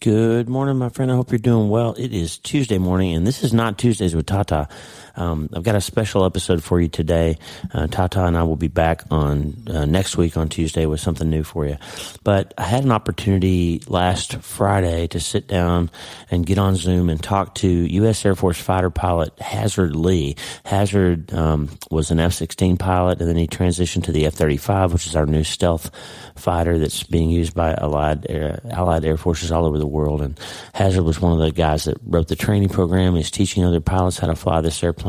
Good morning, my friend. I hope you're doing well. It is Tuesday morning, and this is not Tuesdays with Tata. I've got a special episode for you today. Tata and I will be back on next week on Tuesday with something new for you. But I had an opportunity last Friday to sit down and get on Zoom and talk to U.S. Air Force fighter pilot Hasard Lee. Hasard was an F-16 pilot, and then he transitioned to the F-35, which is our new stealth fighter that's being used by Allied Air Forces all over the world. And Hasard was one of the guys that wrote the training program. He's teaching other pilots how to fly this airplane.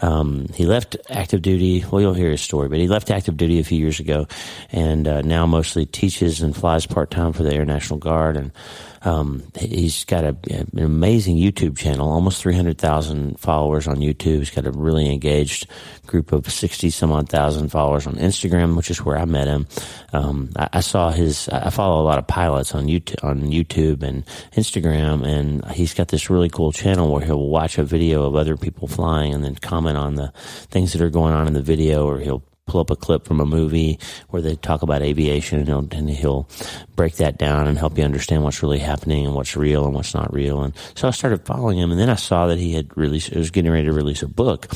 And he left active duty. Well, you'll hear his story, but he left active duty a few years ago, and now mostly teaches and flies part-time for the Air National Guard. And he's got an amazing YouTube channel, almost 300,000 followers on YouTube. He's got a really engaged group of 60 some odd thousand followers on Instagram, which is where I met him. I follow a lot of pilots on YouTube and Instagram, and he's got this really cool channel where he'll watch a video of other people flying and then comment on the things that are going on in the video, or he'll pull up a clip from a movie where they talk about aviation, and he'll break that down and help you understand what's really happening and what's real and what's not real. And so I started following him, and then I saw that he was getting ready to release a book.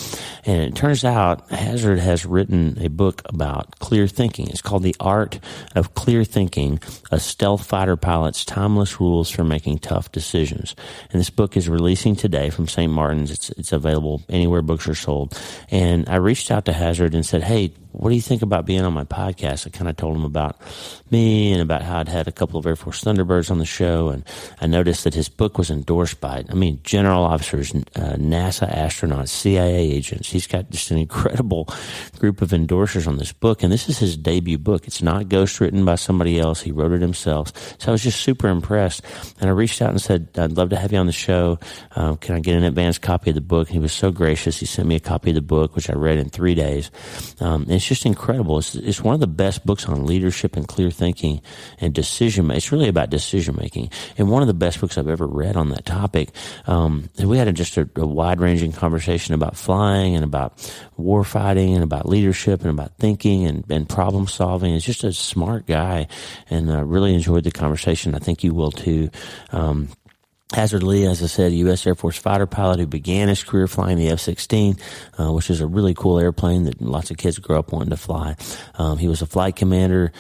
And it turns out Hasard has written a book about clear thinking. It's called The Art of Clear Thinking, a Stealth Fighter Pilot's Timeless Rules for Making Tough Decisions. And this book is releasing today from St. Martin's. It's available anywhere books are sold. And I reached out to Hasard and said, hey, what do you think about being on my podcast? I kind of told him about me and about how I'd had a couple of Air Force Thunderbirds on the show, and I noticed that his book was endorsed by, general officers, NASA astronauts, CIA agents. He's got just an incredible group of endorsers on this book, and this is his debut book. It's not ghostwritten by somebody else. He wrote it himself. So I was just super impressed, and I reached out and said, I'd love to have you on the show. Can I get an advance copy of the book? And he was so gracious. He sent me a copy of the book, which I read in 3 days. It's just incredible. It's one of the best books on leadership and clear thinking and decision. It's really about decision making, and one of the best books I've ever read on that topic. And we had just a wide ranging conversation about flying and about war fighting and about leadership and about thinking and problem solving. It's just a smart guy, and I really enjoyed the conversation. I think you will too. Hasard Lee, as I said, U.S. Air Force fighter pilot who began his career flying the F-16, which is a really cool airplane that lots of kids grow up wanting to fly. He was a flight commander.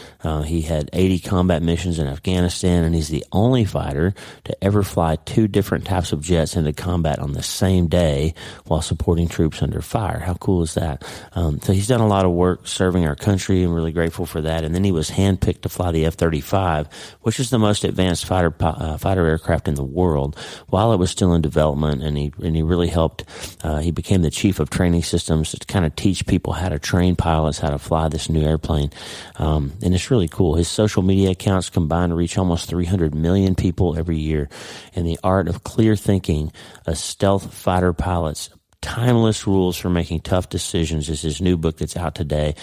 He had 80 combat missions in Afghanistan, and he's the only fighter to ever fly 2 different types of jets into combat on the same day while supporting troops under fire. How cool is that? So he's done a lot of work serving our country, and really grateful for that. And then he was handpicked to fly the F-35, which is the most advanced fighter aircraft in the world, while it was still in development, and he really helped. He became the chief of training systems to kind of teach people how to train pilots how to fly this new airplane, and it's really cool. His social media accounts combine to reach almost 300 million people every year. And The Art of Clear Thinking, a Stealth Fighter Pilot's Timeless Rules for Making Tough Decisions is his new book that's out today.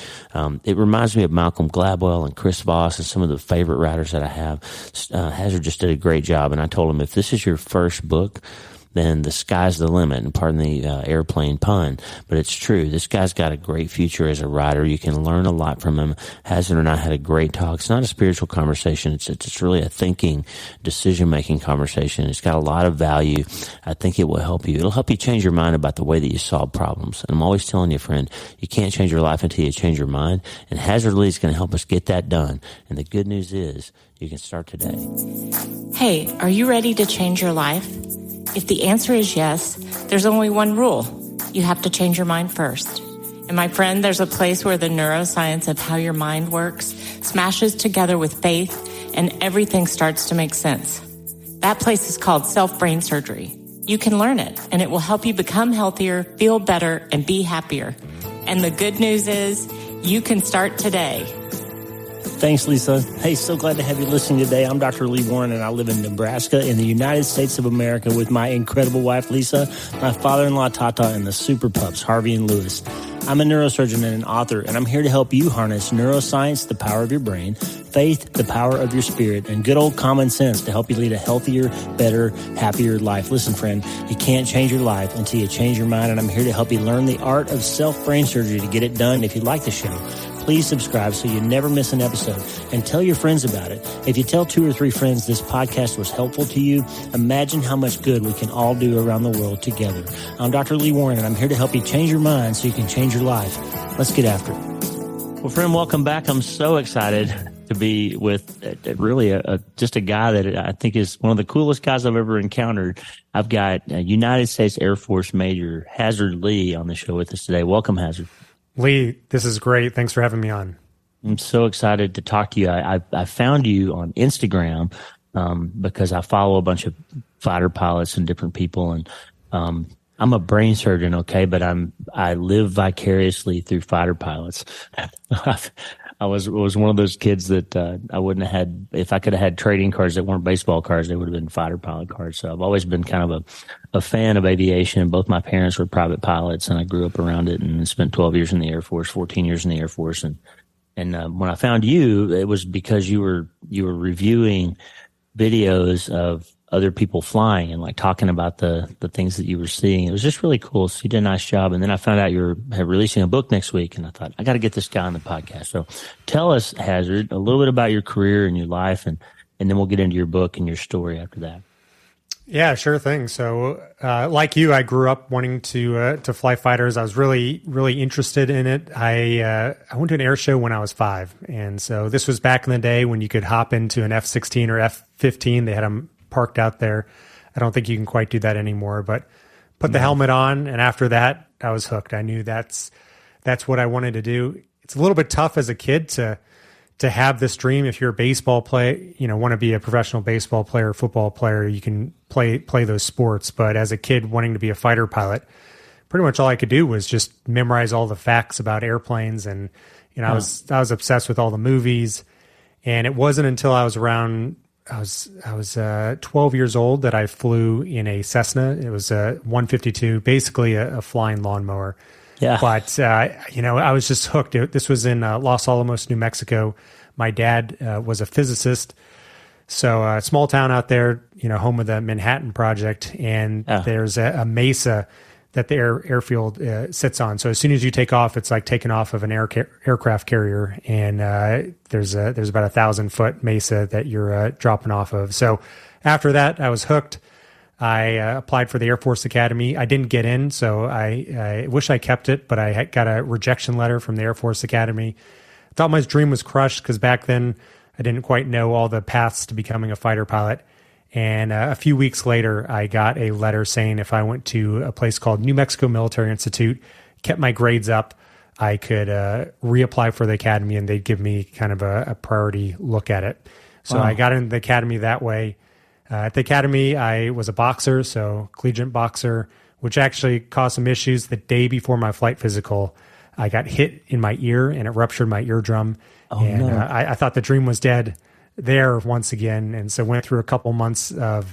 It reminds me of Malcolm Gladwell and Chris Voss and some of the favorite writers that I have. Hasard just did a great job, and I told him, if this is your first book, then the sky's the limit, and pardon the airplane pun, but it's true. This guy's got a great future as a writer. You can learn a lot from him. Hasard and I had a great talk. It's not a spiritual conversation. It's really a thinking, decision-making conversation. It's got a lot of value. I think it will help you. It'll help you change your mind about the way that you solve problems. And I'm always telling you, friend, you can't change your life until you change your mind, and Hasard Lee is going to help us get that done. And the good news is you can start today. Hey, are you ready to change your life? If the answer is yes, there's only one rule. You have to change your mind first. And my friend, there's a place where the neuroscience of how your mind works smashes together with faith, and everything starts to make sense. That place is called self-brain surgery. You can learn it, and it will help you become healthier, feel better, and be happier. And the good news is you can start today. Thanks, Lisa. Hey, so glad to have you listening today. I'm Dr. Lee Warren, and I live in Nebraska in the United States of America with my incredible wife, Lisa, my father-in-law, Tata, and the super pups, Harvey and Lewis. I'm a neurosurgeon and an author, and I'm here to help you harness neuroscience, the power of your brain, faith, the power of your spirit, and good old common sense to help you lead a healthier, better, happier life. Listen, friend, you can't change your life until you change your mind, and I'm here to help you learn the art of self-brain surgery to get it done. If you like the show, please subscribe so you never miss an episode, and tell your friends about it. If you tell 2 or 3 friends this podcast was helpful to you, imagine how much good we can all do around the world together. I'm Dr. Lee Warren, and I'm here to help you change your mind so you can change your life. Let's get after it. Well, friend, welcome back. I'm so excited to be with really just a guy that I think is one of the coolest guys I've ever encountered. I've got United States Air Force Major Hasard Lee on the show with us today. Welcome, Hasard. Lee, this is great. Thanks for having me on. I'm so excited to talk to you. I found you on Instagram because I follow a bunch of fighter pilots and different people, and I'm a brain surgeon, okay, but I live vicariously through fighter pilots. I was one of those kids that I wouldn't have had, if I could have had trading cards that weren't baseball cards, they would have been fighter pilot cards. So I've always been kind of a fan of aviation. Both my parents were private pilots, and I grew up around it and spent 12 years in the Air Force, 14 years in the Air Force. And when I found you, it was because you were reviewing videos of other people flying and like talking about the things that you were seeing. It was just really cool. So you did a nice job. And then I found out you're releasing a book next week, and I thought, I got to get this guy on the podcast. So tell us, Hasard, a little bit about your career and your life, and then we'll get into your book and your story after that. Yeah, sure thing. So, like you, I grew up wanting to fly fighters. I was really, really interested in it. I went to an air show when I was 5. And so this was back in the day when you could hop into an F-16 or F-15. They had them parked out there. I don't think you can quite do that anymore, but put the helmet on, and after that I was hooked. I knew that's what I wanted to do. It's a little bit tough as a kid to have this dream. If you're a baseball player, want to be a professional baseball player, football player, you can play those sports. But as a kid wanting to be a fighter pilot, pretty much all I could do was just memorize all the facts about airplanes, and I was obsessed with all the movies. And it wasn't until I was 12 years old that I flew in a Cessna. It was a 152, basically a flying lawnmower. Yeah. But, I was just hooked. This was in Los Alamos, New Mexico. My dad was a physicist. So a small town out there, home of the Manhattan Project. And there's a mesa that the airfield sits on. So as soon as you take off, it's like taking off of an aircraft carrier, and there's about 1,000-foot mesa that you're dropping off of. So after that, I was hooked. I applied for the Air Force Academy. I didn't get in, so I wish I kept it, but I got a rejection letter from the Air Force Academy. I thought my dream was crushed because back then I didn't quite know all the paths to becoming a fighter pilot. And a few weeks later, I got a letter saying if I went to a place called New Mexico Military Institute, kept my grades up, I could reapply for the academy, and they'd give me kind of a priority look at it. So I got into the academy that way. At the academy, I was a boxer, so collegiate boxer, which actually caused some issues. The day before my flight physical, I got hit in my ear, and it ruptured my eardrum. I thought the dream was dead there once again, and so went through a couple months of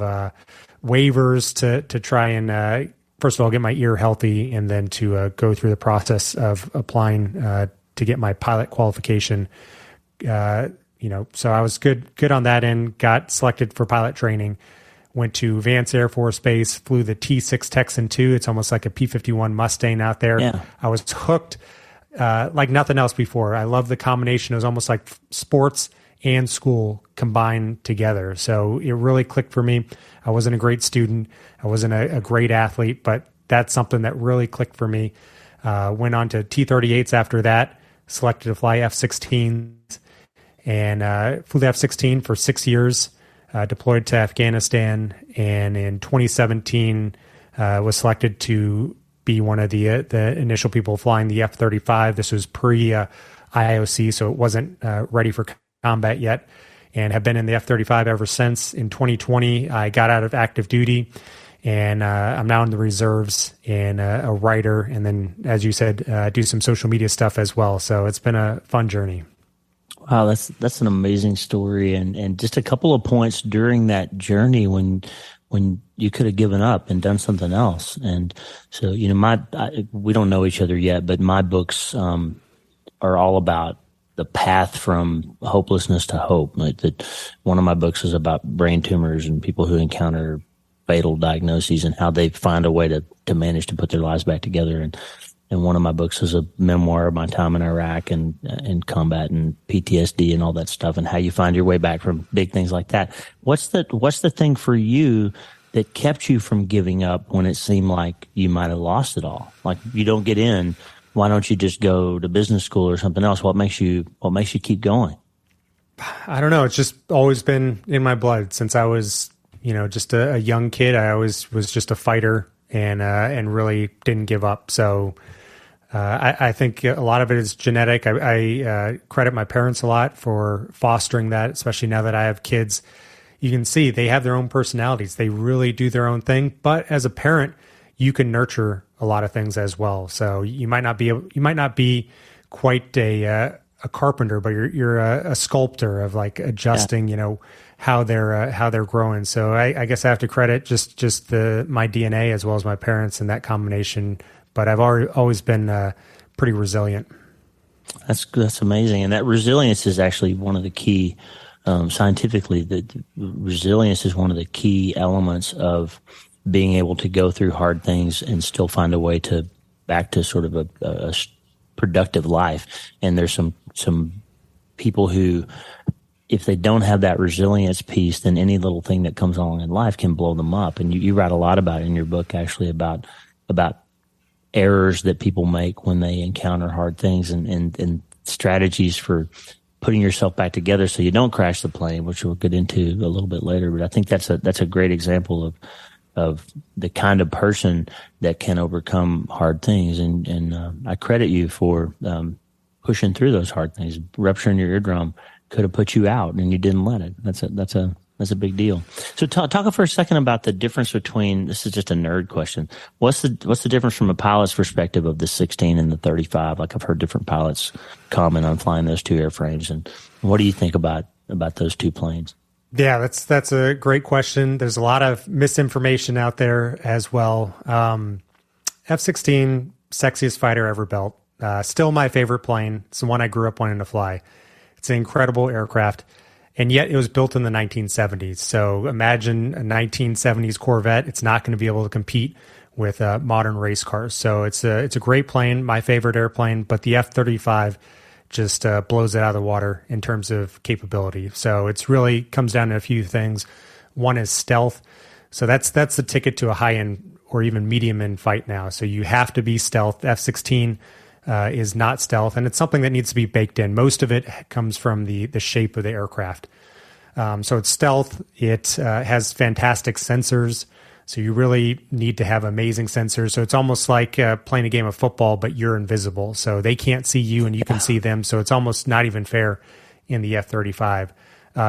waivers to try and first of all get my ear healthy, and then to go through the process of applying to get my pilot qualification. So I was good on that end. Got selected for pilot training. Went to Vance Air Force Base. Flew the T6 Texan II. It's almost like a P-51 Mustang out there. Yeah. I was hooked like nothing else before. I love the combination. It was almost like sports and school combined together. So it really clicked for me. I wasn't a great student. I wasn't a great athlete, but that's something that really clicked for me. Went on to T-38s after that, selected to fly F-16s, and flew the F-16 for 6 years, deployed to Afghanistan, and in 2017 was selected to be one of the initial people flying the F-35. This was pre-IOC, so it wasn't ready for combat yet, and have been in the F-35 ever since. In 2020, I got out of active duty, and I'm now in the reserves and a writer, and then, as you said, do some social media stuff as well. So it's been a fun journey. Wow, that's an amazing story, and just a couple of points during that journey when you could have given up and done something else. And so, we don't know each other yet, but my books are all about the path from hopelessness to hope. Like one of my books is about brain tumors and people who encounter fatal diagnoses and how they find a way to manage to put their lives back together. And one of my books is a memoir of my time in Iraq and in combat and PTSD and all that stuff, and how you find your way back from big things like that. What's the thing for you that kept you from giving up when it seemed like you might have lost it all? Like, you don't get in. Why don't you just go to business school or something else? What makes you keep going? I don't know. It's just always been in my blood since I was, just a young kid. I always was just a fighter and really didn't give up. So I think a lot of it is genetic. I credit my parents a lot for fostering that, especially now that I have kids. You can see they have their own personalities. They really do their own thing. But as a parent, you can nurture a lot of things as well. So you might not be quite a carpenter, but you're a sculptor of like adjusting, how they're growing. So I guess I have to credit just my DNA as well as my parents and that combination. But I've always been pretty resilient. That's amazing, and that resilience is actually one of the key. Scientifically, the resilience is one of the key elements of being able to go through hard things and still find a way to back to sort of a productive life. And there's some people who, if they don't have that resilience piece, then any little thing that comes along in life can blow them up. And you write a lot about it in your book, actually, about errors that people make when they encounter hard things and strategies for putting yourself back together so you don't crash the plane, which we'll get into a little bit later. But I think that's a great example of the kind of person that can overcome hard things. And I credit you for pushing through those hard things. Rupturing your eardrum could have put you out, and you didn't let it. That's a big deal. So talk for a second about the difference between, this is just a nerd question. What's the difference from a pilot's perspective of the 16 and the 35? Like, I've heard different pilots comment on flying those two airframes. And what do you think about those two planes? Yeah, that's a great question. There's a lot of misinformation out there as well. F-16, sexiest fighter ever built. Still my favorite plane. It's the one I grew up wanting to fly. It's an incredible aircraft. And yet it was built in the 1970s. So imagine a 1970s Corvette. It's not going to be able to compete with modern race cars. So it's a great plane, my favorite airplane. But the F-35 just blows it out of the water in terms of capability. So it's really comes down to a few things. One is stealth. So that's the ticket to a high-end or even medium-end fight now. So you have to be stealth. F-16 is not stealth, and it's something that needs to be baked in. Most of it comes from the shape of the aircraft. So it's stealth. It has fantastic sensors, so you really need to have amazing sensors. So it's almost like playing a game of football, but you're invisible. So they can't see you, and you can see them. So it's almost not even fair in the F-35.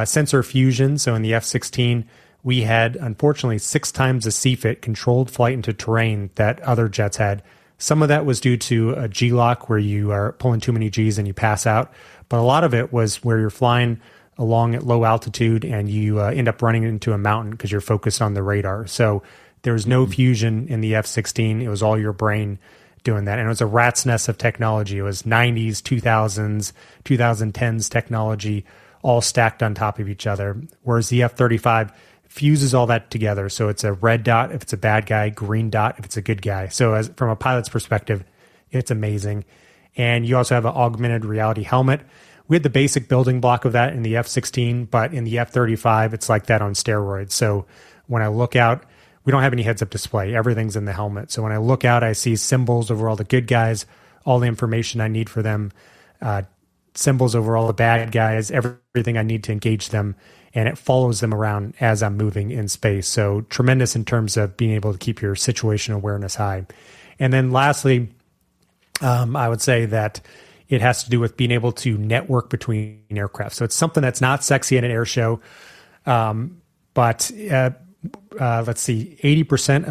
Sensor fusion. So in the F-16, we had, unfortunately, 6 times the CFIT, controlled flight into terrain, that other jets had. Some of that was due to a G-lock where you are pulling too many Gs and you pass out. But a lot of it was where you're flying along at low altitude and you end up running into a mountain because you're focused on the radar. So there was no fusion in the F-16. It was all your brain doing that. And it was a rat's nest of technology. It was 90s, 2000s, 2010s technology all stacked on top of each other. Whereas the F-35 fuses all that together. So it's a red dot if it's a bad guy, green dot if it's a good guy. So from a pilot's perspective, it's amazing. And you also have an augmented reality helmet. We had the basic building block of that in the F-16, but in the F-35, it's like that on steroids. So when I look out, we don't have any heads-up display. Everything's in the helmet. So when I look out, I see symbols over all the good guys, all the information I need for them, symbols over all the bad guys, everything I need to engage them, and it follows them around as I'm moving in space. So tremendous in terms of being able to keep your situational awareness high. And then lastly, I would say that it has to do with being able to network between aircraft. So it's something that's not sexy at an air show, but let's see, 80%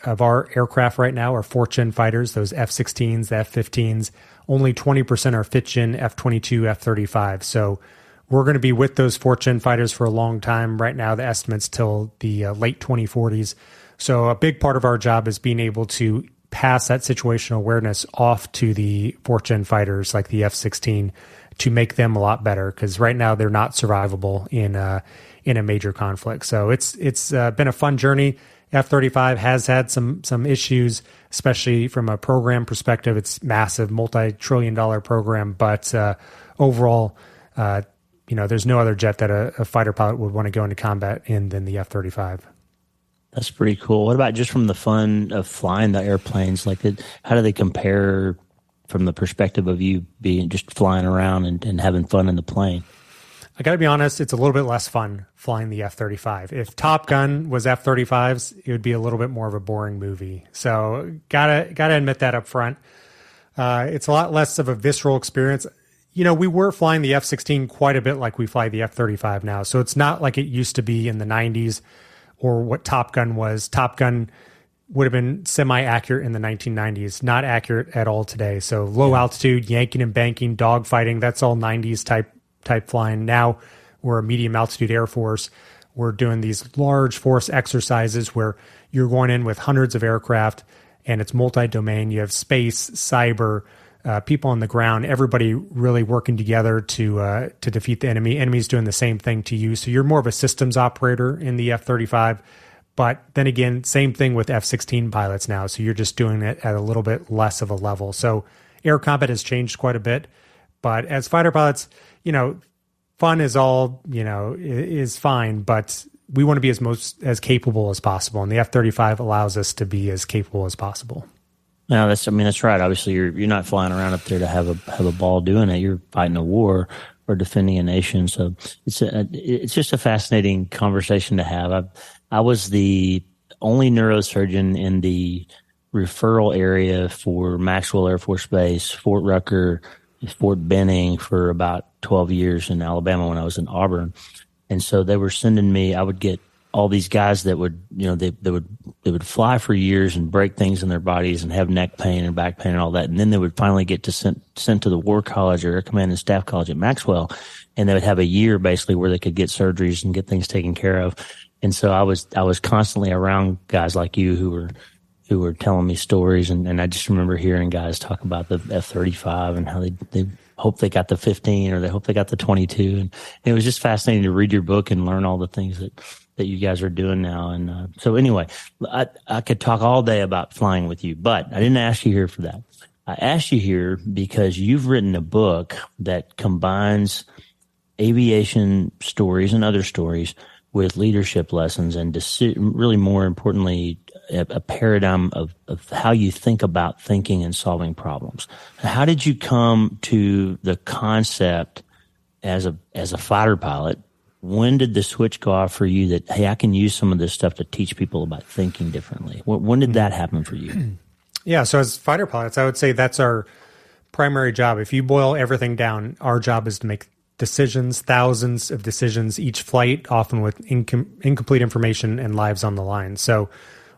of our aircraft right now are 4th-gen fighters, those F-16s, the F-15s. Only 20% are 5th-gen F-22, F-35. So we're going to be with those 4th-gen fighters for a long time. Right now, the estimate's till the late 2040s. So a big part of our job is being able to pass that situational awareness off to the 4th-gen fighters like the F-16 to make them a lot better, because right now they're not survivable in a major conflict. So it's been a fun journey. F-35 has had some issues, especially from a program perspective. It's massive, multi-trillion-dollar program, but overall, there's no other jet that a fighter pilot would want to go into combat in than the F-35. That's pretty cool. What about just from the fun of flying the airplanes? Like, how do they compare from the perspective of you being just flying around and having fun in the plane? I got to be honest, it's a little bit less fun flying the F-35. If Top Gun was F-35s, it would be a little bit more of a boring movie. So gotta admit that up front. It's a lot less of a visceral experience. We were flying the F-16 quite a bit like we fly the F-35 now. So it's not like it used to be in the 90s or what Top Gun was. Top Gun would have been semi-accurate in the 1990s, not accurate at all today. So low altitude, yanking and banking, dogfighting, that's all 90s type flying. Now we're a medium altitude Air Force. We're doing these large force exercises where you're going in with hundreds of aircraft and it's multi-domain. You have space, cyber, people on the ground, everybody really working together to defeat the enemy. Enemy's doing the same thing to you. So you're more of a systems operator in the F-35. But then again, same thing with F-16 pilots now. So you're just doing it at a little bit less of a level. So air combat has changed quite a bit. But as fighter pilots, fun is all, is fine. But we want to be as capable as possible. And the F-35 allows us to be as capable as possible. No, that's right. Obviously, you're not flying around up there to have a ball doing it. You're fighting a war or defending a nation. So it's just a fascinating conversation to have. I was the only neurosurgeon in the referral area for Maxwell Air Force Base, Fort Rucker, Fort Benning for about 12 years in Alabama when I was in Auburn. And so they were sending me, I would get all these guys that would, they would fly for years and break things in their bodies and have neck pain and back pain and all that. And then they would finally get sent to the War College or Air Command and Staff College at Maxwell. And they would have a year basically where they could get surgeries and get things taken care of. And so I was constantly around guys like you who were telling me stories. And I just remember hearing guys talk about the F-35 and how they hope they got the 15 or they hope they got the 22. And it was just fascinating to read your book and learn all the things that you guys are doing now. And so anyway, I could talk all day about flying with you, but I didn't ask you here for that. I asked you here because you've written a book that combines aviation stories and other stories with leadership lessons and really more importantly, a paradigm of how you think about thinking and solving problems. How did you come to the concept as a fighter pilot? When did the switch go off for you that, hey, I can use some of this stuff to teach people about thinking differently? When did that happen for you? Yeah, so as fighter pilots, I would say that's our primary job. If you boil everything down, our job is to make decisions, thousands of decisions each flight, often with incomplete information and lives on the line. So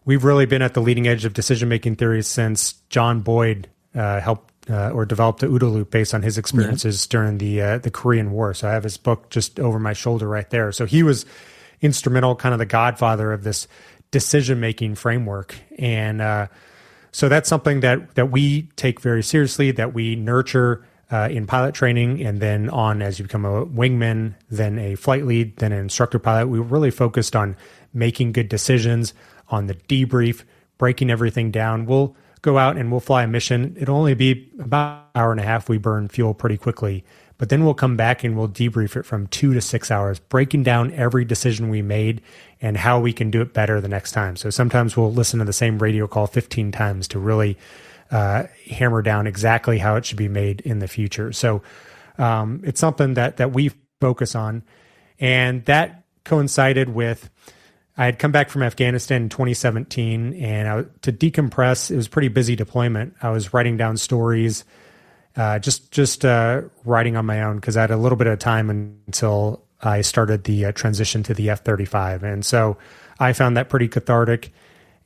we've really been at the leading edge of decision-making theory since John Boyd helped or developed the OODA loop based on his experiences during the Korean War. So I have his book just over my shoulder right there. So he was instrumental, kind of the godfather of this decision-making framework. And so that's something that we take very seriously, that we nurture in pilot training, and then on as you become a wingman, then a flight lead, then an instructor pilot. We really focused on making good decisions, on the debrief, breaking everything down. We'll go out and we'll fly a mission. It'll only be about an hour and a half. We burn fuel pretty quickly, but then we'll come back and we'll debrief it from 2 to 6 hours, breaking down every decision we made and how we can do it better the next time. So sometimes we'll listen to the same radio call 15 times to really hammer down exactly how it should be made in the future. So it's something that we focus on. And that coincided with, I had come back from Afghanistan in 2017, and to decompress, it was a pretty busy deployment. I was writing down stories, just writing on my own because I had a little bit of time until I started the transition to the F-35. And so I found that pretty cathartic.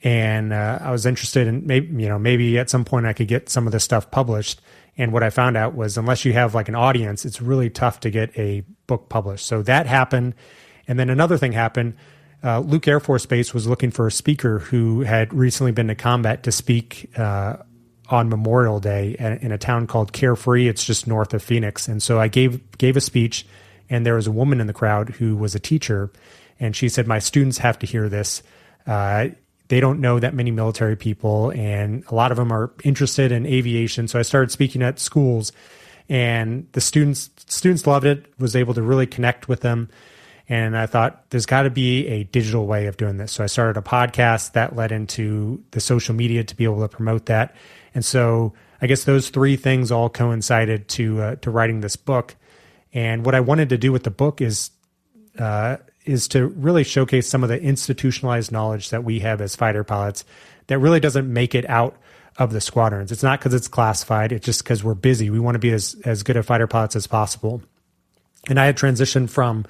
And I was interested in maybe at some point I could get some of this stuff published. And what I found out was unless you have like an audience, it's really tough to get a book published. So that happened. And then another thing happened. Luke Air Force Base was looking for a speaker who had recently been to combat to speak on Memorial Day in a town called Carefree. It's just north of Phoenix. And so I gave a speech, and there was a woman in the crowd who was a teacher. And she said, my students have to hear this. they don't know that many military people, and a lot of them are interested in aviation. So I started speaking at schools, and the students loved it, was able to really connect with them. And I thought there's got to be a digital way of doing this. So I started a podcast that led into the social media to be able to promote that. And so I guess those three things all coincided to writing this book. And what I wanted to do with the book is to really showcase some of the institutionalized knowledge that we have as fighter pilots that really doesn't make it out of the squadrons. It's not because it's classified. It's just because we're busy. We want to be as good at fighter pilots as possible. And I had transitioned from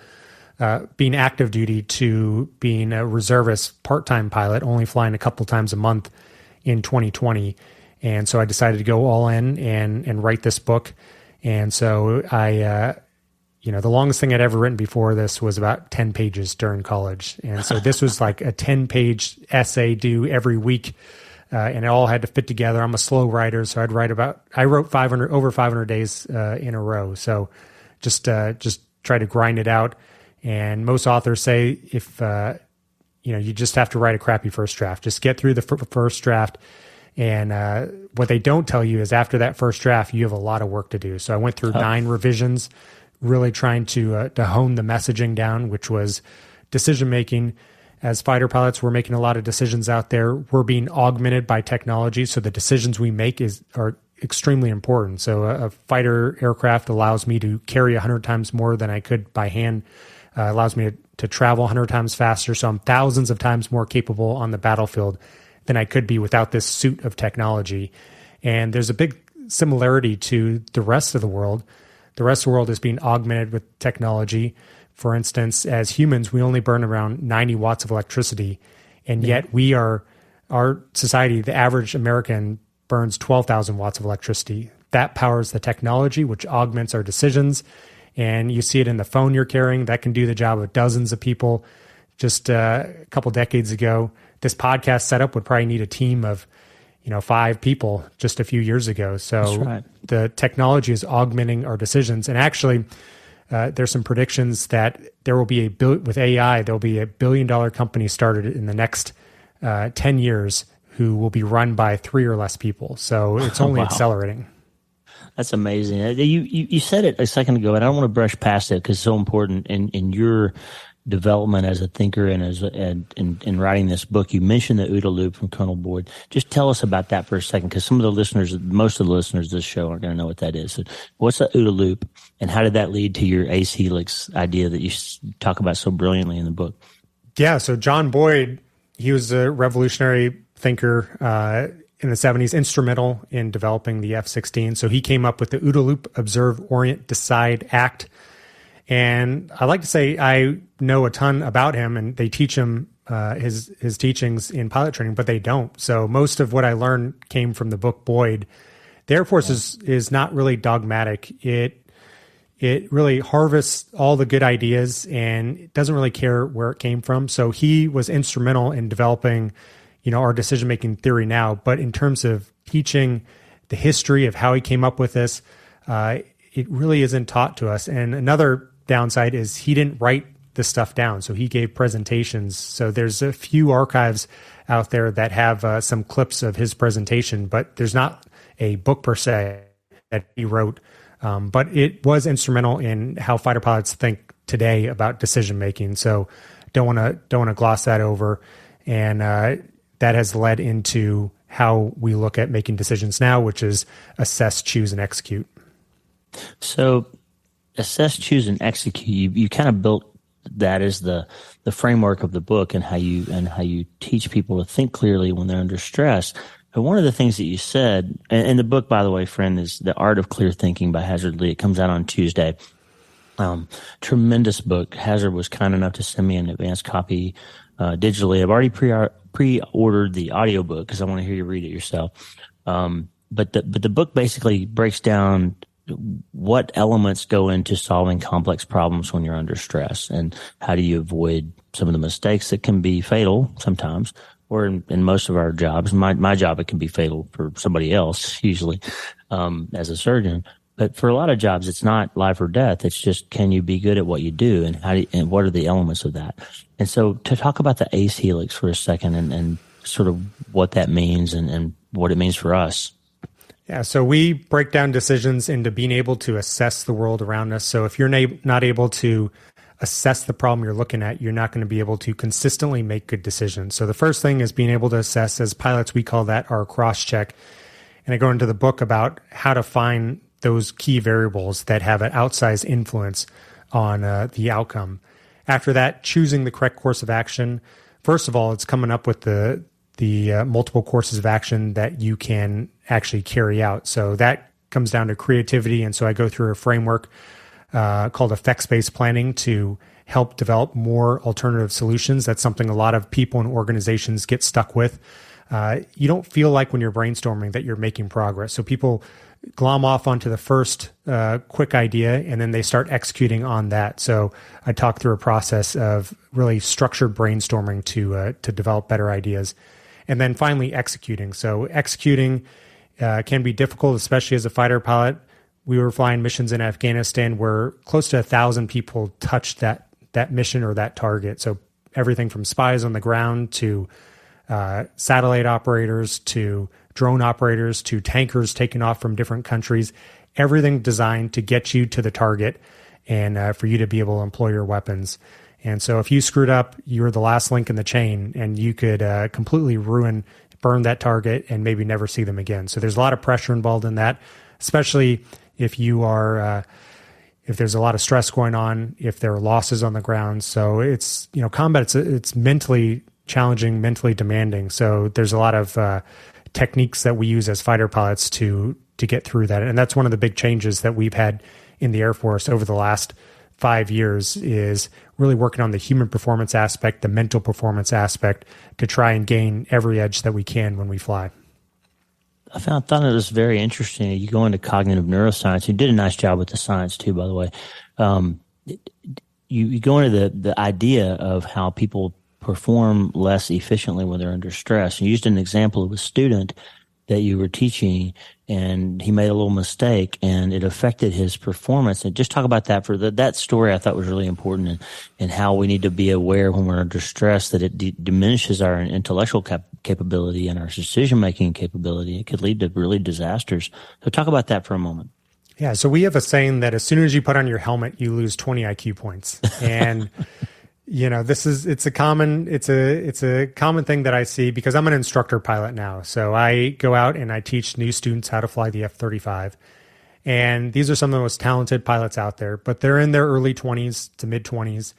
being active duty to being a reservist part-time pilot, only flying a couple times a month in 2020. And so I decided to go all in and write this book. And so I, the longest thing I'd ever written before this was about 10 pages during college. And so this was like a 10-page essay due every week. And it all had to fit together. I'm a slow writer, so I wrote over 500 days in a row. So just try to grind it out. And most authors say if you just have to write a crappy first draft, just get through the first draft. And what they don't tell you is after that first draft, you have a lot of work to do. So I went through 9 revisions, really trying to hone the messaging down, which was decision making. As fighter pilots, we're making a lot of decisions out there. We're being augmented by technology, so the decisions we make are extremely important. So a fighter aircraft allows me to carry 100 times more than I could by hand. Allows me to travel 100 times faster. So I'm thousands of times more capable on the battlefield than I could be without this suit of technology. And there's a big similarity to the rest of the world. The rest of the world is being augmented with technology. For instance, as humans, we only burn around 90 watts of electricity. And yet our society, the average American, burns 12,000 watts of electricity. That powers the technology, which augments our decisions. And you see it in the phone you're carrying. That can do the job of dozens of people. Just a couple decades ago, this podcast setup would probably need a team of 5 people just a few years ago. So That's right. The technology is augmenting our decisions. And actually, there's some predictions that there will be with AI, there'll be $1 billion company started in the next 10 years who will be run by 3 or less people. So it's only accelerating. That's amazing. You said it a second ago, and I don't want to brush past it because it's so important in your development as a thinker and in writing this book. You mentioned the OODA loop from Colonel Boyd. Just tell us about that for a second, because most of the listeners of this show aren't going to know what that is. So what's the OODA loop, and how did that lead to your ace helix idea that you talk about so brilliantly in the book? Yeah, so John Boyd, he was a revolutionary thinker in the 70s, instrumental in developing the F-16. So he came up with the OODA loop: observe, orient, decide, act. And I like to say I know a ton about him, and they teach him his teachings in pilot training, but they don't. So most of what I learned came from the book Boyd. The Air Force is not really dogmatic. It really harvests all the good ideas, and it doesn't really care where it came from. So he was instrumental in developing, our decision-making theory now. But in terms of teaching the history of how he came up with this, it really isn't taught to us. And another downside is he didn't write this stuff down. So he gave presentations. So there's a few archives out there that have some clips of his presentation, but there's not a book per se that he wrote. But it was instrumental in how fighter pilots think today about decision making. So don't want to gloss that over. And that has led into how we look at making decisions now, which is assess, choose, and execute. So assess, choose, and execute. You kind of built that as the framework of the book, and how you teach people to think clearly when they're under stress. But one of the things that you said, and the book, by the way, friend, is The Art of Clear Thinking by Hasard. It comes out on Tuesday. Tremendous book. Hasard was kind enough to send me an advanced copy digitally. I've already pre-ordered the audiobook because I want to hear you read it yourself. But the book basically breaks down what elements go into solving complex problems when you're under stress, and how do you avoid some of the mistakes that can be fatal sometimes, or in most of our jobs. My job, it can be fatal for somebody else, usually, as a surgeon. But for a lot of jobs, it's not life or death. It's just, can you be good at what you do, and and what are the elements of that? And so to talk about the ace helix for a second, and sort of what that means and what it means for us. Yeah, so we break down decisions into being able to assess the world around us. So if you're not able to assess the problem you're looking at, you're not going to be able to consistently make good decisions. So the first thing is being able to assess. As pilots, we call that our cross-check. And I go into the book about how to find those key variables that have an outsized influence on the outcome. After that, choosing the correct course of action. First of all, it's coming up with the multiple courses of action that you can actually carry out. So that comes down to creativity. And so I go through a framework called effects-based planning to help develop more alternative solutions. That's something a lot of people and organizations get stuck with. You don't feel like when you're brainstorming that you're making progress. So people glom off onto the first quick idea, and then they start executing on that. So I talk through a process of really structured brainstorming to develop better ideas. And then finally, executing. So executing can be difficult, especially as a fighter pilot. We were flying missions in Afghanistan where close to 1,000 people touched that mission or that target. So everything from spies on the ground to satellite operators to drone operators to tankers taking off from different countries, everything designed to get you to the target and for you to be able to employ your weapons. And so if you screwed up, you were the last link in the chain and you could completely burn that target and maybe never see them again. So there's a lot of pressure involved in that, especially if you are, if there's a lot of stress going on, if there are losses on the ground. So it's, combat, it's mentally challenging, mentally demanding. So there's a lot of techniques that we use as fighter pilots to get through that. And that's one of the big changes that we've had in the Air Force over the last 5 years is really working on the human performance aspect, the mental performance aspect to try and gain every edge that we can when we fly. I thought it was very interesting. You go into cognitive neuroscience. You did a nice job with the science too, by the way. You go into the idea of how people perform less efficiently when they're under stress. You used an example of a student that you were teaching, and he made a little mistake, and it affected his performance. And just talk about that that story. I thought was really important, and how we need to be aware when we're under stress that it diminishes our intellectual capability and our decision-making capability. It could lead to really disasters. So talk about that for a moment. Yeah. So we have a saying that as soon as you put on your helmet, you lose 20 IQ points. And it's a common thing that I see because I'm an instructor pilot now. So I go out and I teach new students how to fly the F-35. And these are some of the most talented pilots out there, but they're in their early 20s to mid 20s.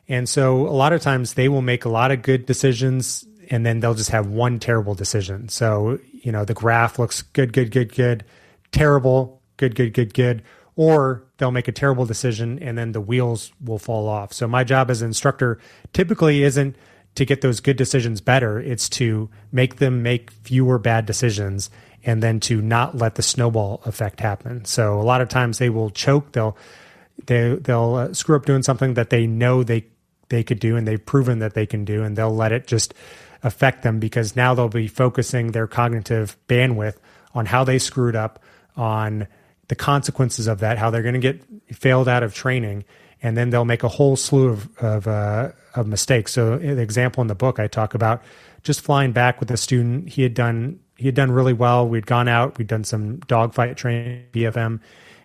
And so a lot of times they will make a lot of good decisions and then they'll just have one terrible decision. So, the graph looks good, terrible, good. Or they'll make a terrible decision and then the wheels will fall off. So my job as an instructor typically isn't to get those good decisions better. It's to make them make fewer bad decisions and then to not let the snowball effect happen. So a lot of times they will choke. They'll screw up doing something that they know they could do and they've proven that they can do, and they'll let it just affect them because now they'll be focusing their cognitive bandwidth on how they screwed up, on the consequences of that, how they're going to get failed out of training, and then they'll make a whole slew of mistakes. So the example in the book, I talk about just flying back with a student. He had done really well. We'd gone out, we'd done some dogfight training, BFM,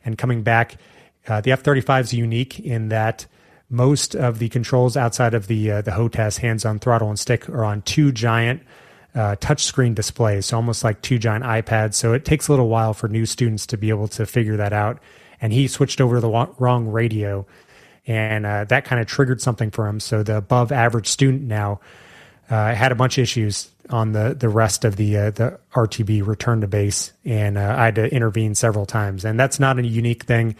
and coming back, the F-35 is unique in that most of the controls outside of the HOTAS, hands-on throttle and stick, are on two giant touchscreen displays, so almost like two giant iPads. So it takes a little while for new students to be able to figure that out. And he switched over to the wrong radio, and that kind of triggered something for him. So the above average student now had a bunch of issues on the rest of the RTB, return to base, and I had to intervene several times. And that's not a unique thing.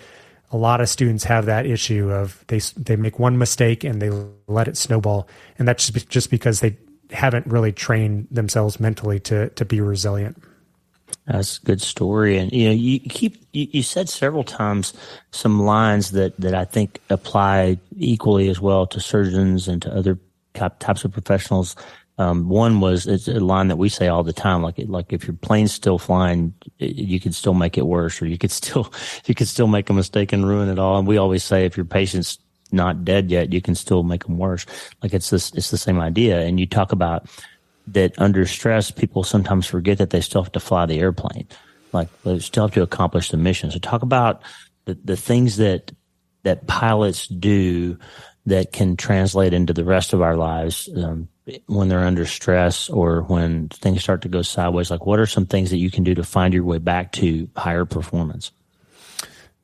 A lot of students have that issue of they make one mistake and they let it snowball, and that's just because they haven't really trained themselves mentally to be resilient. That's a good story. And, you said several times some lines that I think apply equally as well to surgeons and to other types of professionals. One was, it's a line that we say all the time, like if your plane's still flying, you could still make it worse, or you could still make a mistake and ruin it all. And we always say if your patient's not dead yet, you can still make them worse. Like it's the same idea. And you talk about that under stress, people sometimes forget that they still have to fly the airplane. Like they still have to accomplish the mission. So talk about the things that pilots do that can translate into the rest of our lives when they're under stress or when things start to go sideways. Like what are some things that you can do to find your way back to higher performance?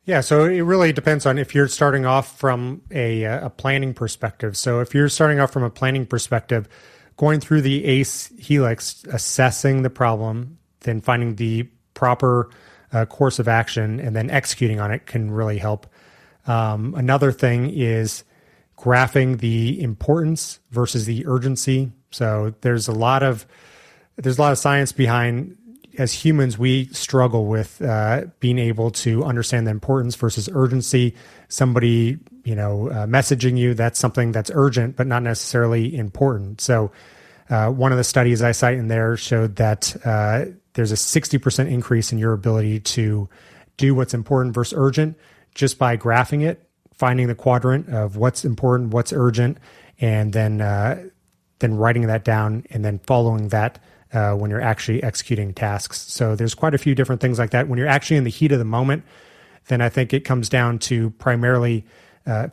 Yeah, so it really depends on if you're starting off from a planning perspective. So if you're starting off from a planning perspective, going through the ACE helix, assessing the problem, then finding the proper course of action, and then executing on it can really help. Another thing is graphing the importance versus the urgency. So there's a lot of science behind. As humans, we struggle with being able to understand the importance versus urgency. Somebody, messaging you, that's something that's urgent, but not necessarily important. So one of the studies I cite in there showed that there's a 60% increase in your ability to do what's important versus urgent just by graphing it, finding the quadrant of what's important, what's urgent, and then writing that down and then following that when you're actually executing tasks. So there's quite a few different things like that. When you're actually in the heat of the moment, then I think it comes down to primarily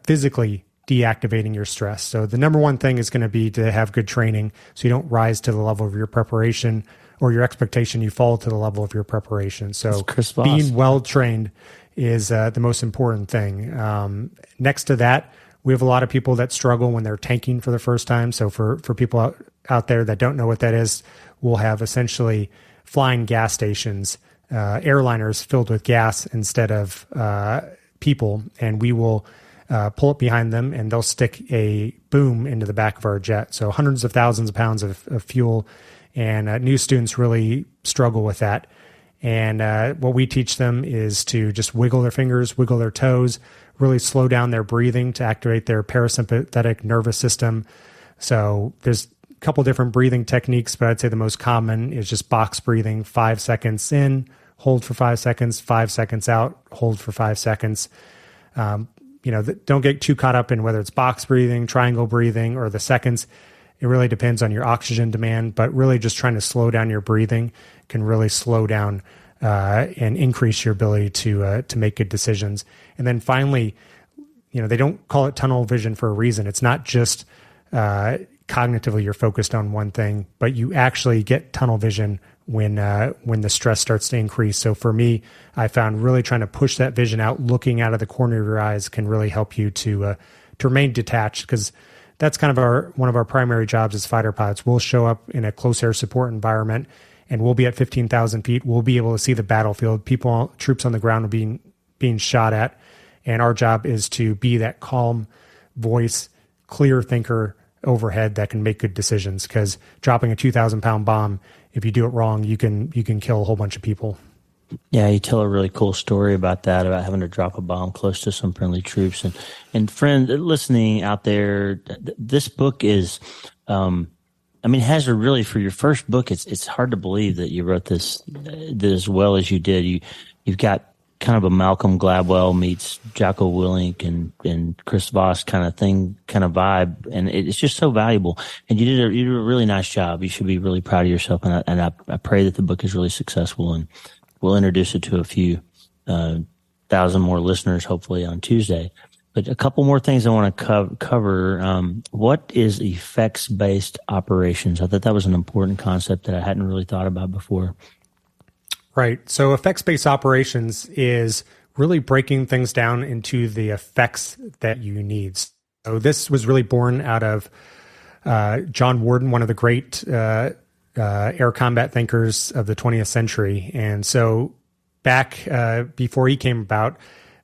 physically deactivating your stress. So the number one thing is going to be to have good training so you don't rise to the level of your preparation or your expectation. You fall to the level of your preparation. So being well trained is the most important thing. Next to that, we have a lot of people that struggle when they're tanking for the first time. So for people out there that don't know what that is, we'll have essentially flying gas stations, airliners filled with gas instead of people, and we will pull up behind them and they'll stick a boom into the back of our jet. So hundreds of thousands of pounds of fuel, and new students really struggle with that. And what we teach them is to just wiggle their fingers, wiggle their toes, really slow down their breathing to activate their parasympathetic nervous system. So there's a couple different breathing techniques, but I'd say the most common is just box breathing, 5 seconds in, hold for 5 seconds, 5 seconds out, hold for 5 seconds. Don't get too caught up in whether it's box breathing, triangle breathing, or the seconds. It really depends on your oxygen demand, but really just trying to slow down your breathing can really slow down and increase your ability to make good decisions. And then finally, they don't call it tunnel vision for a reason. It's not just cognitively you're focused on one thing, but you actually get tunnel vision when the stress starts to increase. So for me, I found really trying to push that vision out, looking out of the corner of your eyes, can really help you to remain detached, because that's kind of one of our primary jobs as fighter pilots. We'll show up in a close air support environment, and we'll be at 15,000 feet. We'll be able to see the battlefield. Troops on the ground are being shot at, and our job is to be that calm voice, clear thinker overhead that can make good decisions. Because dropping a 2,000-pound bomb, if you do it wrong, you can kill a whole bunch of people. Yeah, you tell a really cool story about that, about having to drop a bomb close to some friendly troops. And friend listening out there, this book is, Hasard, really, for your first book, it's hard to believe that you wrote this as well as you did. You've got kind of a Malcolm Gladwell meets Jocko Willink and Chris Voss kind of vibe, and it's just so valuable. And you did a really nice job. You should be really proud of yourself. And I pray that the book is really successful, and we'll introduce it to a few thousand more listeners, hopefully on Tuesday. But a couple more things I want to cover. What is effects-based operations? I thought that was an important concept that I hadn't really thought about before. Right. So effects-based operations is really breaking things down into the effects that you need. So this was really born out of John Warden, one of the great air combat thinkers of the 20th century. And so back before he came about,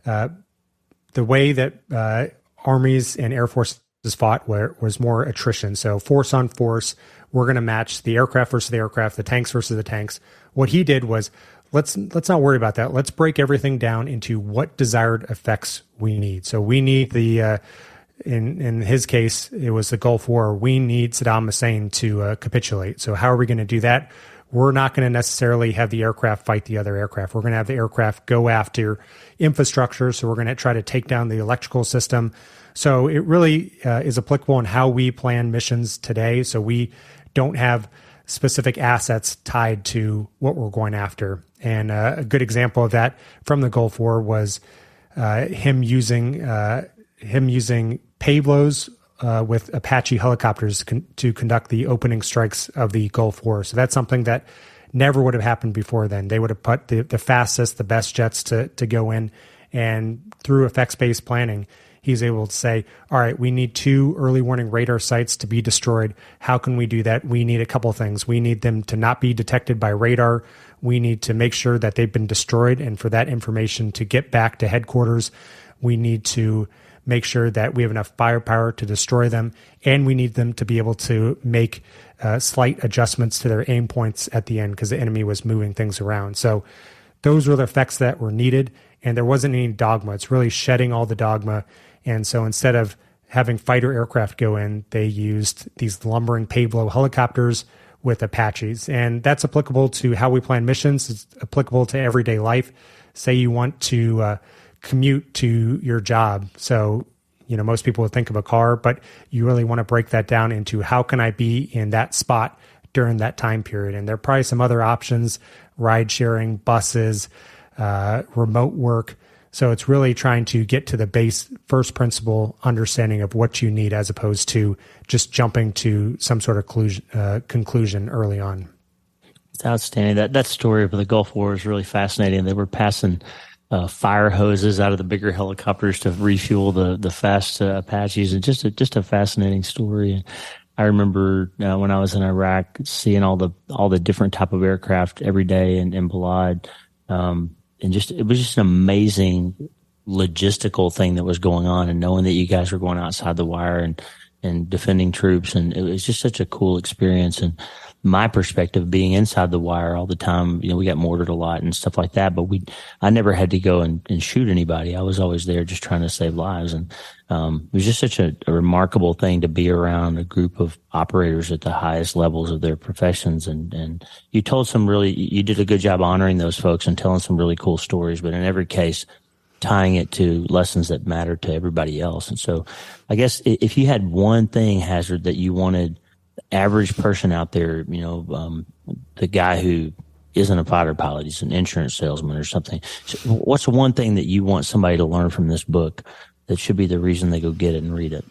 the way that armies and air forces fought was more attrition. So force on force, we're going to match the aircraft versus the aircraft, the tanks versus the tanks. What he did was, let's not worry about that. Let's break everything down into what desired effects we need. So we need in his case, it was the Gulf War. We need Saddam Hussein to capitulate. So how are we going to do that? We're not going to necessarily have the aircraft fight the other aircraft. We're going to have the aircraft go after infrastructure. So we're going to try to take down the electrical system. So it really is applicable in how we plan missions today. So we don't have specific assets tied to what we're going after. And a good example of that from the Gulf War was him using payloads with Apache helicopters to conduct the opening strikes of the Gulf War. So that's something that never would have happened before then. They would have put the fastest, the best jets to go in, and through effects-based planning, he's able to say, all right, we need 2 early warning radar sites to be destroyed. How can we do that? We need a couple of things. We need them to not be detected by radar. We need to make sure that they've been destroyed, and for that information to get back to headquarters, we need to make sure that we have enough firepower to destroy them, and we need them to be able to make slight adjustments to their aim points at the end because the enemy was moving things around. So those were the effects that were needed, and there wasn't any dogma. It's really shedding all the dogma. And so instead of having fighter aircraft go in, they used these lumbering payload helicopters with Apaches. And that's applicable to how we plan missions. It's applicable to everyday life. Say you want to commute to your job. So, most people would think of a car, but you really want to break that down into how can I be in that spot during that time period? And there are probably some other options, ride sharing, buses, remote work. So it's really trying to get to the base first principle understanding of what you need as opposed to just jumping to some sort of conclusion early on. It's outstanding. That story of the Gulf War is really fascinating. They were passing fire hoses out of the bigger helicopters to refuel the fast Apaches, and just a fascinating story. And I remember when I was in Iraq, seeing all the different type of aircraft every day in Balad, and it was just an amazing logistical thing that was going on, and knowing that you guys were going outside the wire and defending troops, and it was just such a cool experience. And my perspective, being inside the wire all the time, we got mortared a lot and stuff like that, but I never had to go and shoot anybody. I was always there just trying to save lives. And it was just such a remarkable thing to be around a group of operators at the highest levels of their professions. And you told you did a good job honoring those folks and telling some really cool stories, but in every case, tying it to lessons that matter to everybody else. And so I guess if you had one thing, Hasard, that you wanted the average person out there, the guy who isn't a fighter pilot, he's an insurance salesman or something. So what's one thing that you want somebody to learn from this book that should be the reason they go get it and read it?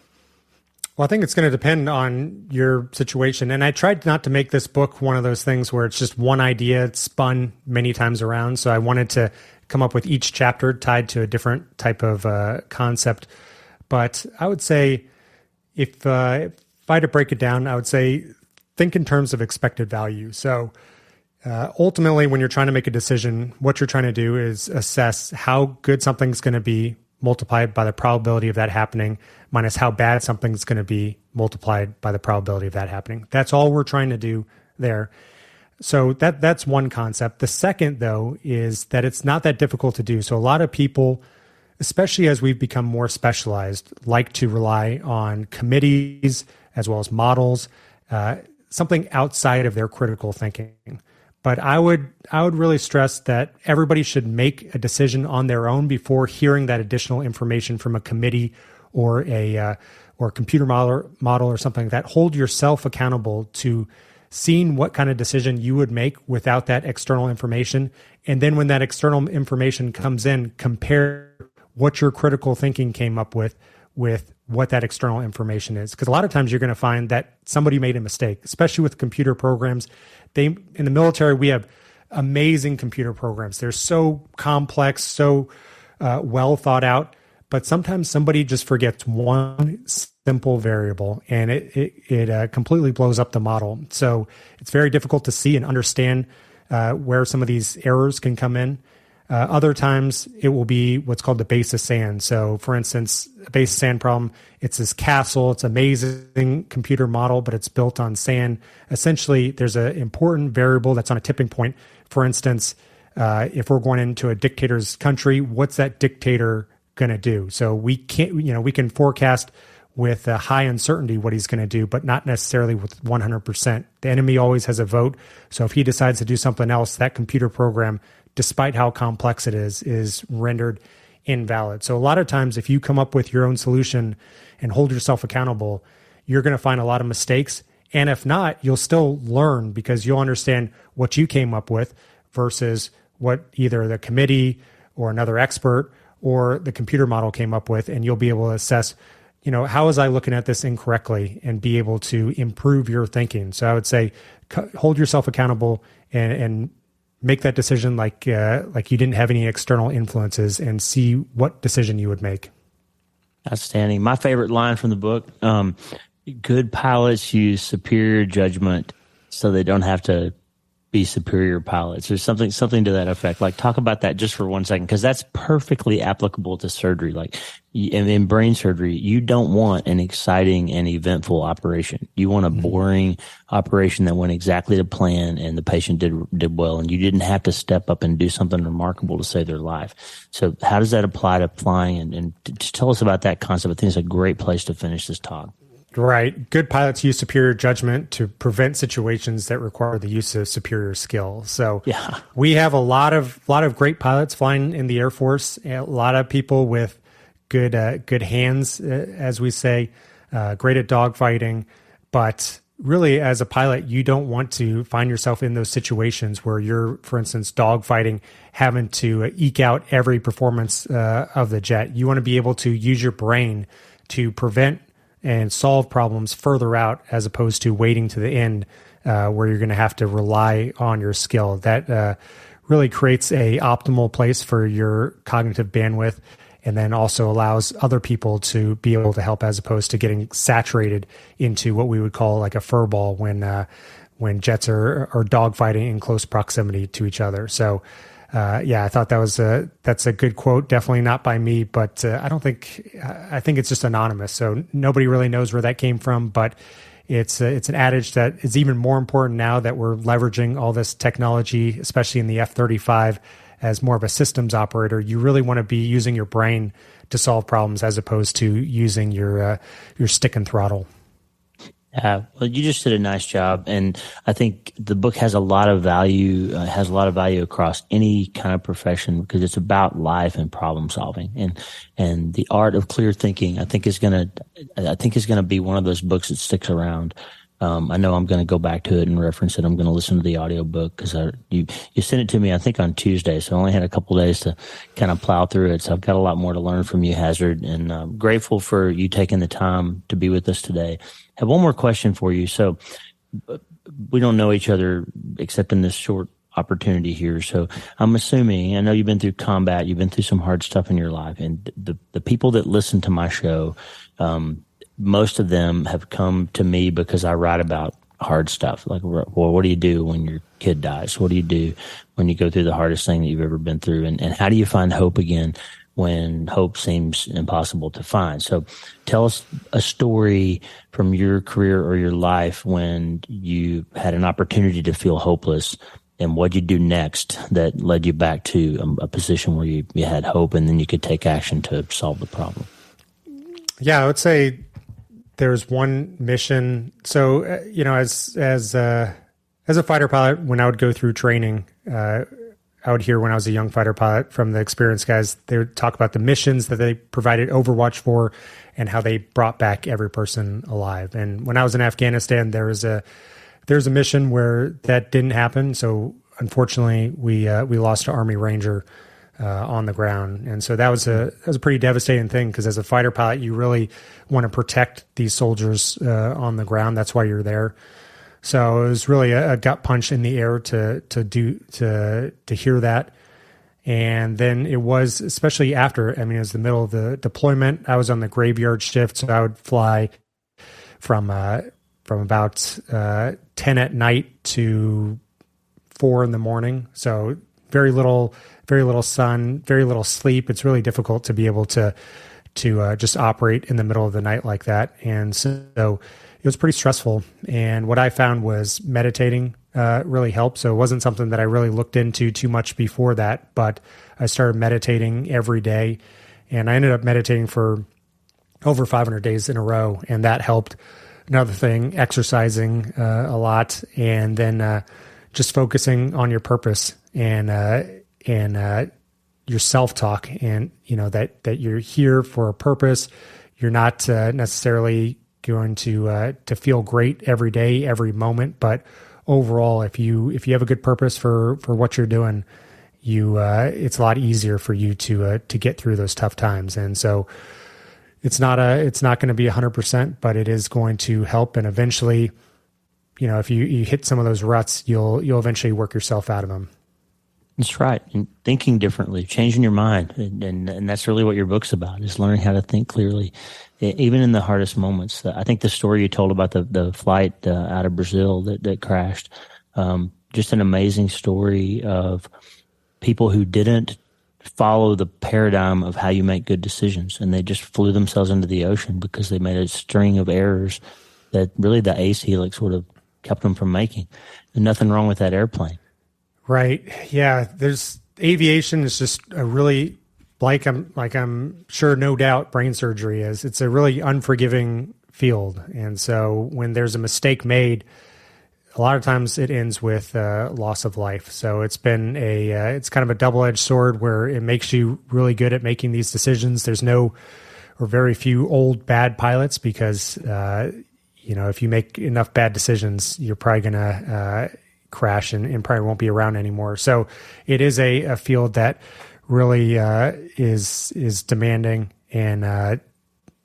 Well, I think it's going to depend on your situation. And I tried not to make this book one of those things where it's just one idea spun many times around. So I wanted to come up with each chapter tied to a different type of concept. But I would say if I had to break it down, I would say think in terms of expected value. So ultimately, when you're trying to make a decision, what you're trying to do is assess how good something's going to be multiplied by the probability of that happening minus how bad something's going to be multiplied by the probability of that happening. That's all we're trying to do there. So that's one concept. The second, though, is that it's not that difficult to do. So a lot of people, especially as we've become more specialized, like to rely on committees as well as models, something outside of their critical thinking. But I would really stress that everybody should make a decision on their own before hearing that additional information from a committee or a computer model or something like that. Hold yourself accountable to seeing what kind of decision you would make without that external information. And then when that external information comes in, compare what your critical thinking came up with what that external information is. Because a lot of times you're going to find that somebody made a mistake, especially with computer programs. In the military, we have amazing computer programs. They're so complex, so well thought out, but sometimes somebody just forgets one simple variable and it completely blows up the model. So it's very difficult to see and understand where some of these errors can come in. Other times it will be what's called the base of sand. So for instance, a base of sand problem, it's this castle, it's an amazing computer model, but it's built on sand. Essentially, there's an important variable that's on a tipping point. For instance, if we're going into a dictator's country, what's that dictator going to do? So we can forecast with a high uncertainty what he's going to do, but not necessarily with 100%. The enemy always has a vote. So if he decides to do something else, that computer program, despite how complex it is rendered invalid. So a lot of times, if you come up with your own solution and hold yourself accountable, you're going to find a lot of mistakes, And if not, you'll still learn because you'll understand what you came up with versus what either the committee or another expert or the computer model came up with. And you'll be able to assess, how was I looking at this incorrectly, and be able to improve your thinking. So I would say hold yourself accountable and make that decision like you didn't have any external influences, and see what decision you would make. Outstanding. My favorite line from the book, good pilots use superior judgment so they don't have to be superior pilots, or something to that effect. Like, talk about that just for 1 second, because that's perfectly applicable to surgery. Like in brain surgery, you don't want an exciting and eventful operation. You want a boring operation that went exactly to plan and the patient did well, and you didn't have to step up and do something remarkable to save their life. So how does that apply to flying? And just tell us about that concept. I think it's a great place to finish this talk. Right. Good pilots use superior judgment to prevent situations that require the use of superior skill. So we have a lot of great pilots flying in the Air Force, a lot of people with good hands, as we say, great at dogfighting. But really, as a pilot, you don't want to find yourself in those situations where you're, for instance, dogfighting, having to eke out every performance of the jet. You want to be able to use your brain to prevent and solve problems further out, as opposed to waiting to the end where you're going to have to rely on your skill. That really creates a optimal place for your cognitive bandwidth, and then also allows other people to be able to help, as opposed to getting saturated into what we would call like a furball when jets are dogfighting in close proximity to each other. So I thought that's a good quote. Definitely not by me, but I think it's just anonymous. So nobody really knows where that came from, but it's an adage that is even more important now that we're leveraging all this technology, especially in the F-35 as more of a systems operator. You really want to be using your brain to solve problems, as opposed to using your stick and throttle. Well, you just did a nice job, and I think the book has a lot of value. Has a lot of value across any kind of profession, because it's about life and problem solving, and the art of clear thinking. I think is gonna be one of those books that sticks around. I know I'm going to go back to it and reference it. I'm going to listen to the audiobook because you sent it to me, I think, on Tuesday. So I only had a couple days to kind of plow through it. So I've got a lot more to learn from you, Hasard, and I'm grateful for you taking the time to be with us today. I have one more question for you. So we don't know each other except in this short opportunity here. So I'm assuming, I know you've been through combat, you've been through some hard stuff in your life, and the people that listen to my show, most of them have come to me because I write about hard stuff. Like, well, what do you do when your kid dies? What do you do when you go through the hardest thing that you've ever been through? And how do you find hope again when hope seems impossible to find? So tell us a story from your career or your life when you had an opportunity to feel hopeless, and what you do next that led you back to a position where you had hope, and then you could take action to solve the problem. Yeah, I would say there's one mission. So, as a fighter pilot, when I would go through training, I would hear when I was a young fighter pilot from the experienced guys, they would talk about the missions that they provided Overwatch for and how they brought back every person alive. And when I was in Afghanistan, there was a mission where that didn't happen. So unfortunately, we lost an Army Ranger on the ground. And so that was a pretty devastating thing, because as a fighter pilot, you really want to protect these soldiers on the ground. That's why you're there. So it was really a gut punch in the air to hear that. And then it was, especially after, it was the middle of the deployment. I was on the graveyard shift, so I would fly from about 10 at night to 4 in the morning. So very little sun, very little sleep. It's really difficult to be able to just operate in the middle of the night like that. And so it was pretty stressful. And what I found was meditating really helped. So it wasn't something that I really looked into too much before that, but I started meditating every day, and I ended up meditating for over 500 days in a row. And that helped. Another thing, exercising a lot, and then just focusing on your purpose and your self-talk, and that you're here for a purpose. You're not necessarily going to feel great every day, every moment. But overall, if you have a good purpose for what you're doing, it's a lot easier for you to get through those tough times. And so it's not going to be 100%, but it is going to help. And eventually, if you hit some of those ruts, you'll eventually work yourself out of them. That's right. And thinking differently, changing your mind. And that's really what your book's about, is learning how to think clearly, even in the hardest moments. I think the story you told about the flight out of Brazil that crashed, just an amazing story of people who didn't follow the paradigm of how you make good decisions. And they just flew themselves into the ocean because they made a string of errors that really the ACE helix sort of kept them from making. And nothing wrong with that airplane. Right. Yeah. Aviation is just a really, I'm sure, no doubt, brain surgery is. It's a really unforgiving field. And so when there's a mistake made, a lot of times it ends with loss of life. So it's been it's kind of a double-edged sword where it makes you really good at making these decisions. There's very few old bad pilots because, if you make enough bad decisions, you're probably going to crash and probably won't be around anymore. So it is a field that really is demanding, and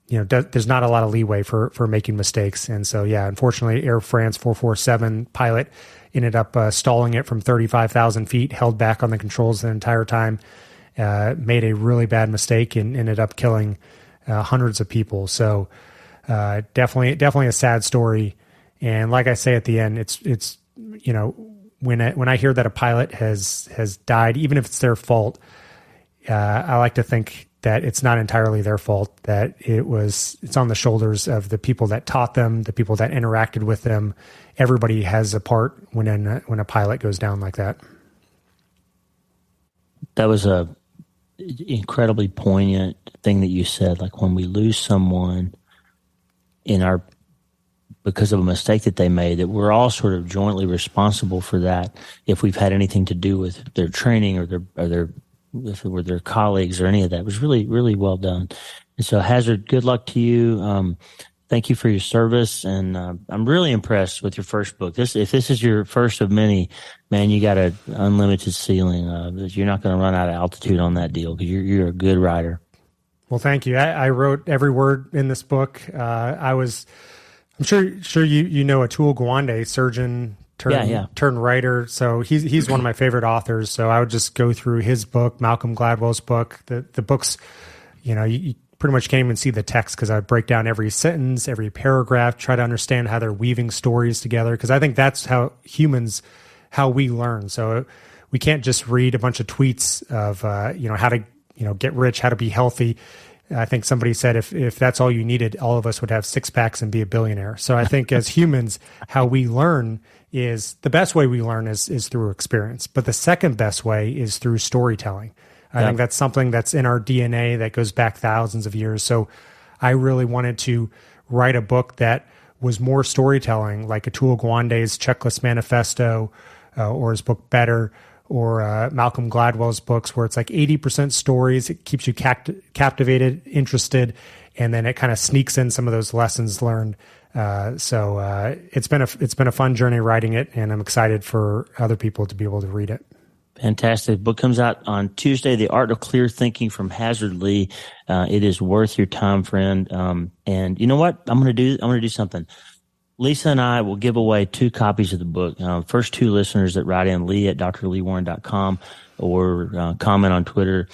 there's not a lot of leeway for making mistakes. And so unfortunately, Air France 447 pilot ended up stalling it from 35,000 feet, held back on the controls the entire time, made a really bad mistake and ended up killing hundreds of people. So definitely a sad story. And like I say at the end, it's when I hear that a pilot has died, even if it's their fault, I like to think that it's not entirely their fault, that it's on the shoulders of the people that taught them, the people that interacted with them. Everybody has a part when a pilot goes down like that. That was a incredibly poignant thing that you said. Like, when we lose someone because of a mistake that they made, that we're all sort of jointly responsible for that, if we've had anything to do with their training or if it were their colleagues or any of that. It was really, really well done. And so, Hasard, good luck to you. Thank you for your service. And I'm really impressed with your first book. If this is your first of many, man, you got an unlimited ceiling. You're not going to run out of altitude on that deal, because you're a good writer. Well, thank you. I wrote every word in this book. I'm sure you know Atul Gawande, surgeon turned writer. So he's one of my favorite authors. So I would just go through his book, Malcolm Gladwell's book. The books, you pretty much can't even see the text, because I would break down every sentence, every paragraph, try to understand how they're weaving stories together, because I think that's how we learn. So we can't just read a bunch of tweets of how to get rich, how to be healthy. I think somebody said if that's all you needed, all of us would have six packs and be a billionaire. So I think as humans, how we learn is the best way we learn is through experience. But the second best way is through storytelling. I think that's something that's in our DNA that goes back thousands of years. So I really wanted to write a book that was more storytelling, like Atul Gawande's Checklist Manifesto, or his book Better, or Malcolm Gladwell's books, where it's like 80% stories. It keeps you captivated, interested, and then it kind of sneaks in some of those lessons learned. So it's been a fun journey writing it, and I'm excited for other people to be able to read it. Fantastic. Book comes out on Tuesday, The Art of Clear Thinking from Hasard Lee. It is worth your time, friend. And you know what? I'm going to do something. Lisa and I will give away 2 copies of the book. First 2 listeners that write in, lee@drleewarren.com, or comment on Twitter.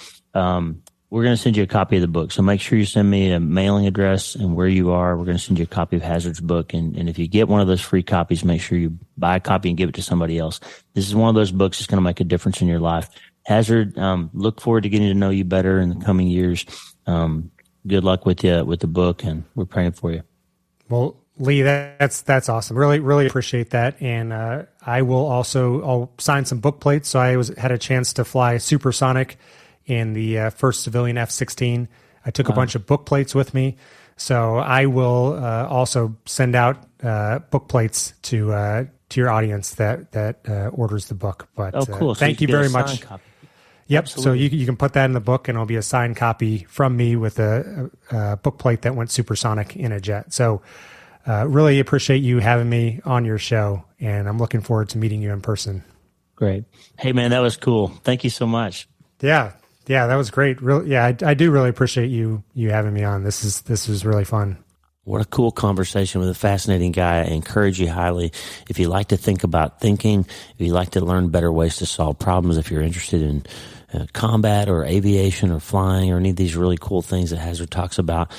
We're going to send you a copy of the book. So make sure you send me a mailing address and where you are. We're going to send you a copy of Hasard's book. And if you get one of those free copies, make sure you buy a copy and give it to somebody else. This is one of those books that's going to make a difference in your life. Hasard, look forward to getting to know you better in the coming years. Good luck with you with the book, and we're praying for you. Well, Lee, that's awesome. Really, really appreciate that. And I'll sign some book plates. So I had a chance to fly supersonic in the first civilian F-16. I took a bunch of book plates with me. So I will also send out book plates to your audience that orders the book. But cool. Thank you very much. Yep. Absolutely. So you can put that in the book, and it'll be a signed copy from me with a book plate that went supersonic in a jet. So Really appreciate you having me on your show, and I'm looking forward to meeting you in person. Great. Hey, man, that was cool. Thank you so much. Yeah, that was great. I do really appreciate you having me on. This was really fun. What a cool conversation with a fascinating guy. I encourage you highly. If you like to think about thinking, if you like to learn better ways to solve problems, if you're interested in combat or aviation or flying or any of these really cool things that Hasard talks about,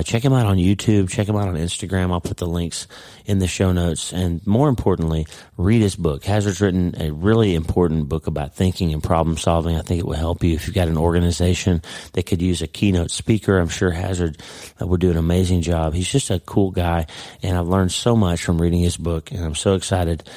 check him out on YouTube, check him out on Instagram. I'll put the links in the show notes. And more importantly, read his book. Hasard's written a really important book about thinking and problem solving. I think it will help you if you've got an organization that could use a keynote speaker. I'm sure Hasard would do an amazing job. He's just a cool guy, and I've learned so much from reading his book, and I'm so excited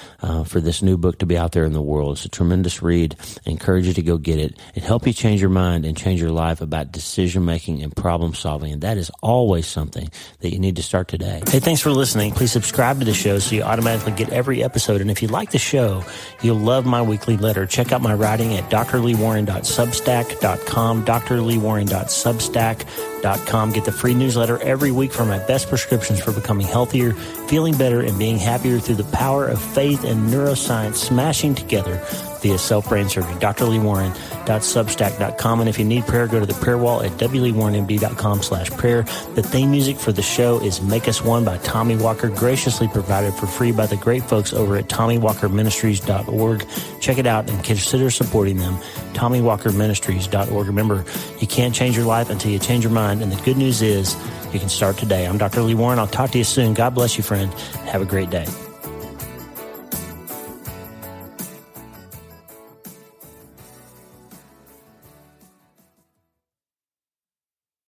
for this new book to be out there in the world. It's a tremendous read. I encourage you to go get it. It helps you change your mind and change your life about decision making and problem solving, and that is always something that you need to start today. Hey, thanks for listening. Please subscribe to the show so you automatically get every episode. And if you like the show, you'll love my weekly letter. Check out my writing at drleewarren.substack.com, drleewarren.substack.com. Get the free newsletter every week for my best prescriptions for becoming healthier, feeling better, and being happier through the power of faith and neuroscience smashing together via self-brain surgery. drleewarren.substack.com. And if you need prayer, go to the prayer wall at wleewarrenmd.com/prayer. The theme music for the show is Make Us One by Tommy Walker, graciously provided for free by the great folks over at TommyWalkerMinistries.org. Check it out and consider supporting them. TommyWalkerMinistries.org. Remember, you can't change your life until you change your mind. And the good news is you can start today. I'm Dr. Lee Warren. I'll talk to you soon. God bless you, friend. Have a great day.